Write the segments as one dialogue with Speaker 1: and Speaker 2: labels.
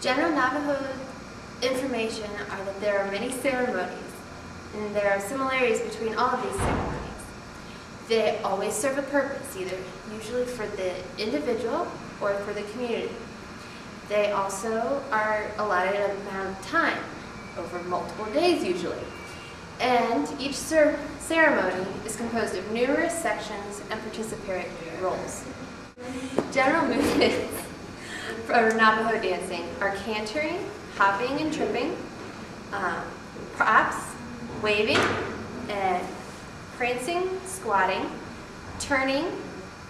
Speaker 1: General Navajo information are that there are many ceremonies, and there are similarities between all of these ceremonies. They always serve a purpose, usually for the individual or for the community. They also are allotted an amount of time, over multiple days usually. And each ceremony is composed of numerous sections and participatory roles. General movements for Navajo dancing are cantering, hopping and tripping, props, waving, and prancing, squatting, turning,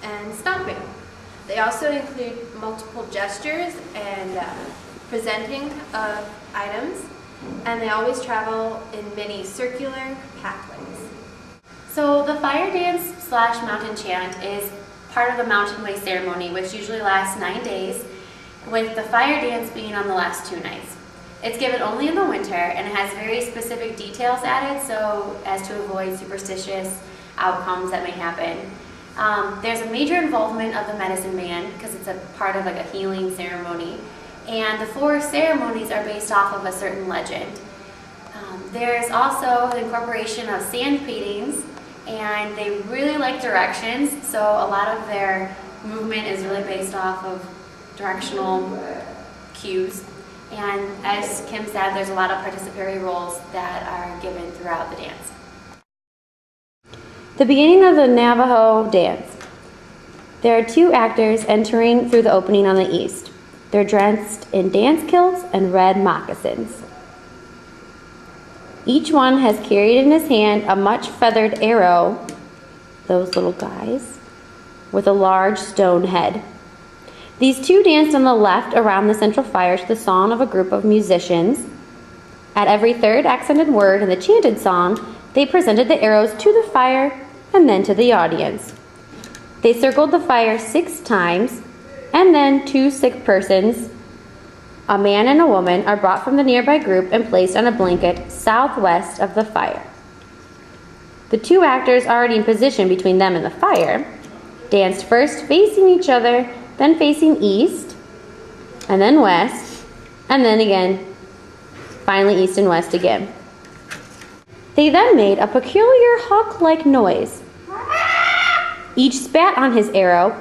Speaker 1: and stomping. They also include multiple gestures and presenting of items, and they always travel in many circular pathways.
Speaker 2: So the fire dance / mountain chant is part of the Mountain Way ceremony, which usually lasts 9 days, with the fire dance being on the last 2 nights. It's given only in the winter, and it has very specific details added so as to avoid superstitious outcomes that may happen. There's a major involvement of the medicine man because it's a part of like a healing ceremony, and the 4 ceremonies are based off of a certain legend. There's also the incorporation of sand paintings, and they really like directions, so a lot of their movement is really based off of directional cues. And as Kim said, there's a lot of participatory roles that are given throughout the dance. The beginning of the Navajo dance. There are 2 actors entering through the opening on the east. They're dressed in dance kilts and red moccasins. Each one has carried in his hand a much feathered arrow, those little guys, with a large stone head. These 2 danced on the left around the central fire to the song of a group of musicians. At every 3rd accented word in the chanted song, they presented the arrows to the fire and then to the audience. They circled the fire 6 times, and then 2 sick persons, a man and a woman, are brought from the nearby group and placed on a blanket southwest of the fire. The 2 actors already in position between them and the fire danced first facing each other, then facing east, and then west, and then again, finally east and west again. They then made a peculiar hawk-like noise. Each spat on his arrow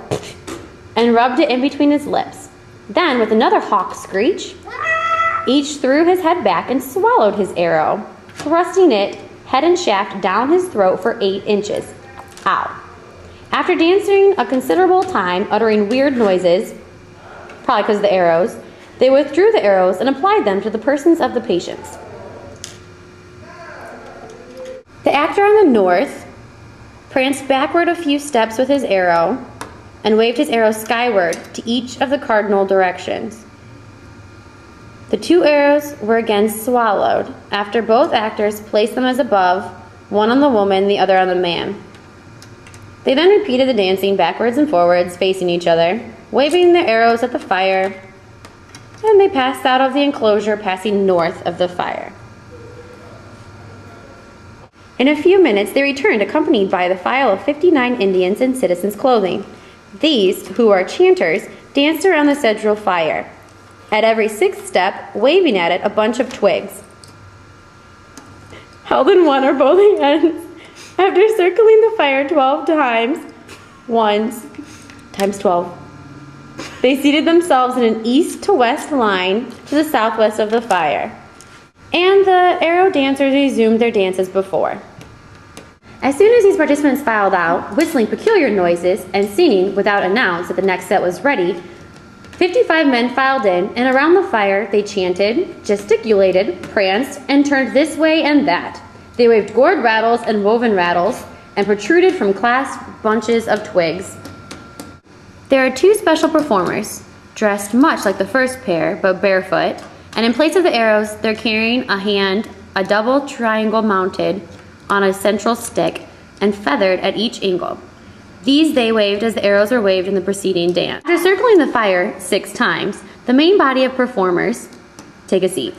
Speaker 2: and rubbed it in between his lips. Then, with another hawk screech, each threw his head back and swallowed his arrow, thrusting it, head and shaft, down his throat for 8 inches. Ow. After dancing a considerable time, uttering weird noises, probably because of the arrows, they withdrew the arrows and applied them to the persons of the patients. The actor on the north pranced backward a few steps with his arrow and waved his arrow skyward to each of the cardinal directions. The 2 arrows were again swallowed after both actors placed them as above, one on the woman, the other on the man. They then repeated the dancing backwards and forwards, facing each other, waving their arrows at the fire, and they passed out of the enclosure, passing north of the fire. In a few minutes, they returned, accompanied by the file of 59 Indians in citizens' clothing. These, who are chanters, danced around the central fire, at every 6th step, waving at it a bunch of twigs, held in one or both hands. After circling the fire 12 times, once times 12, they seated themselves in an east to west line to the southwest of the fire, and the arrow dancers resumed their dance as before. As soon as these participants filed out, whistling peculiar noises and singing without announce that the next set was ready, 55 men filed in, and around the fire they chanted, gesticulated, pranced, and turned this way and that. They waved gourd rattles and woven rattles, and protruded from clasped bunches of twigs. There are 2 special performers, dressed much like the first pair, but barefoot, and in place of the arrows, they're carrying a double triangle mounted on a central stick and feathered at each angle. These they waved as the arrows were waved in the preceding dance. After circling the fire 6 times, the main body of performers take a seat.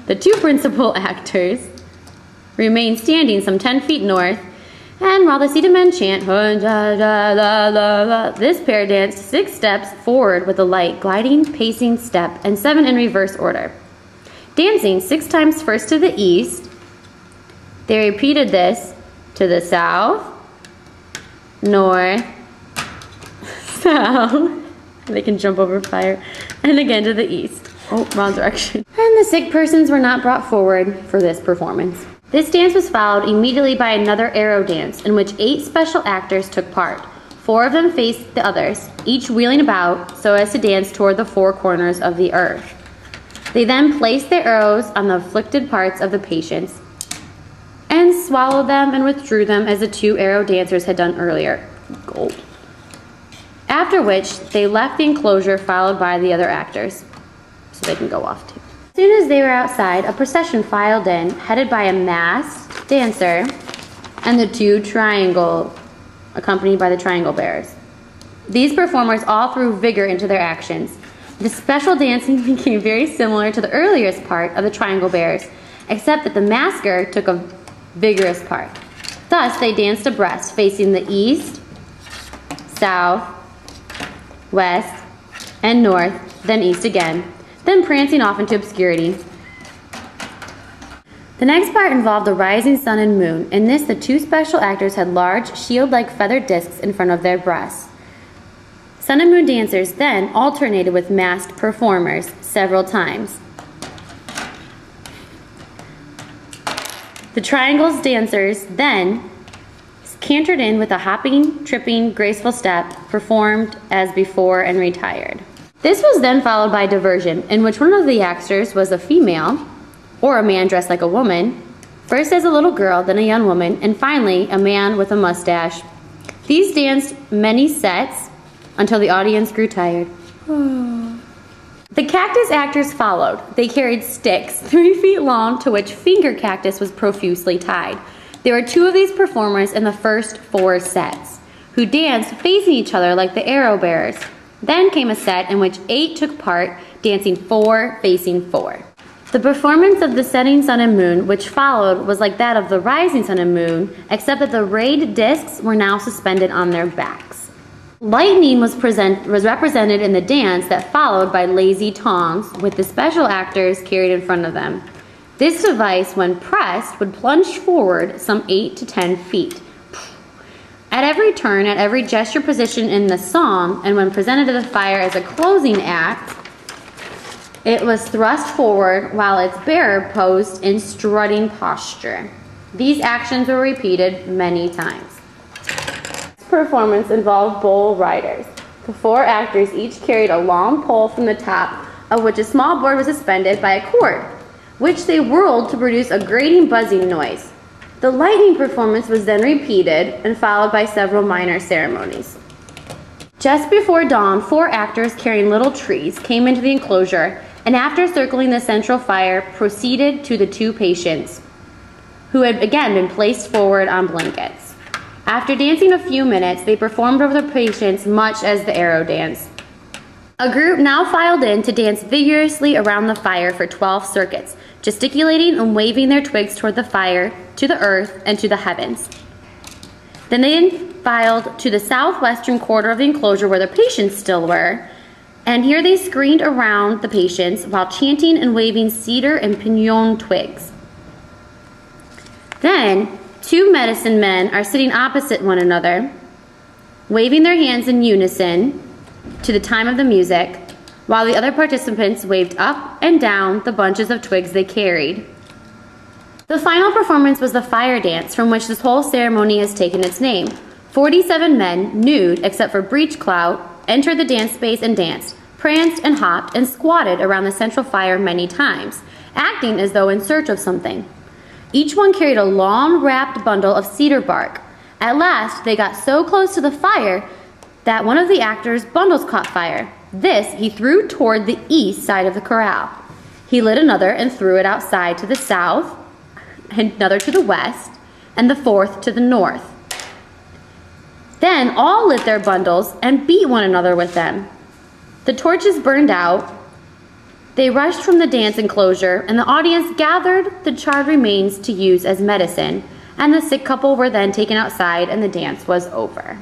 Speaker 2: The 2 principal actors remain standing some 10 feet north And while the seated men chant, this pair danced 6 steps forward with a light, gliding, pacing step, and 7 in reverse order. Dancing 6 times first to the east, they repeated this to the south, north, south, they can jump over fire, and again to the east. Oh, wrong direction. And the sick persons were not brought forward for this performance. This dance was followed immediately by another arrow dance in which 8 special actors took part. 4 of them faced the others, each wheeling about so as to dance toward the 4 corners of the earth. They then placed their arrows on the afflicted parts of the patients and swallowed them and withdrew them as the 2 arrow dancers had done earlier. Gold. After which, they left the enclosure followed by the other actors, so they can go off too. As soon as they were outside, a procession filed in, headed by a masked dancer and the 2 accompanied by the triangle bearers. These performers all threw vigor into their actions. The special dancing became very similar to the earliest part of the triangle bearers, except that the masker took a vigorous part. Thus, they danced abreast, facing the east, south, west, and north, then east again, then prancing off into obscurity. The next part involved the rising sun and moon. In this, the 2 special actors had large, shield-like feathered discs in front of their breasts. Sun and moon dancers then alternated with masked performers several times. The triangles dancers then cantered in with a hopping, tripping, graceful step, performed as before and retired. This was then followed by diversion, in which one of the actors was a female, or a man dressed like a woman, first as a little girl, then a young woman, and finally a man with a mustache. These danced many sets until the audience grew tired. The cactus actors followed. They carried sticks 3 feet long to which finger cactus was profusely tied. There were 2 of these performers in the first 4 sets, who danced facing each other like the arrow bearers. Then came a set in which 8 took part, dancing 4 facing 4. The performance of the setting sun and moon, which followed, was like that of the rising sun and moon, except that the rayed discs were now suspended on their backs. Lightning was represented in the dance that followed by lazy tongs, with the special actors carried in front of them. This device, when pressed, would plunge forward some 8 to 10 feet. At every turn, at every gesture position in the song, and when presented to the fire as a closing act, it was thrust forward while its bearer posed in strutting posture. These actions were repeated many times. This performance involved bull riders. The 4 actors each carried a long pole from the top, of which a small board was suspended by a cord, which they whirled to produce a grating buzzing noise. The lightning performance was then repeated and followed by several minor ceremonies. Just before dawn, 4 actors carrying little trees came into the enclosure and after circling the central fire, proceeded to the 2 patients, who had again been placed forward on blankets. After dancing a few minutes, they performed over the patients much as the arrow dance. A group now filed in to dance vigorously around the fire for 12 circuits, gesticulating and waving their twigs toward the fire, to the earth, and to the heavens. Then they filed to the southwestern quarter of the enclosure where the patients still were, and here they screened around the patients while chanting and waving cedar and pinon twigs. Then 2 medicine men are sitting opposite one another, waving their hands in unison to the time of the music, while the other participants waved up and down the bunches of twigs they carried. The final performance was the fire dance, from which this whole ceremony has taken its name. 47 men, nude except for breech clout, entered the dance space and danced, pranced and hopped and squatted around the central fire many times, acting as though in search of something. Each one carried a long wrapped bundle of cedar bark. At last, they got so close to the fire that one of the actors' bundles caught fire. This he threw toward the east side of the corral. He lit another and threw it outside to the south, another to the west, and the 4th to the north. Then all lit their bundles and beat one another with them. The torches burned out. They rushed from the dance enclosure, and the audience gathered the charred remains to use as medicine. and the sick couple were then taken outside and the dance was over.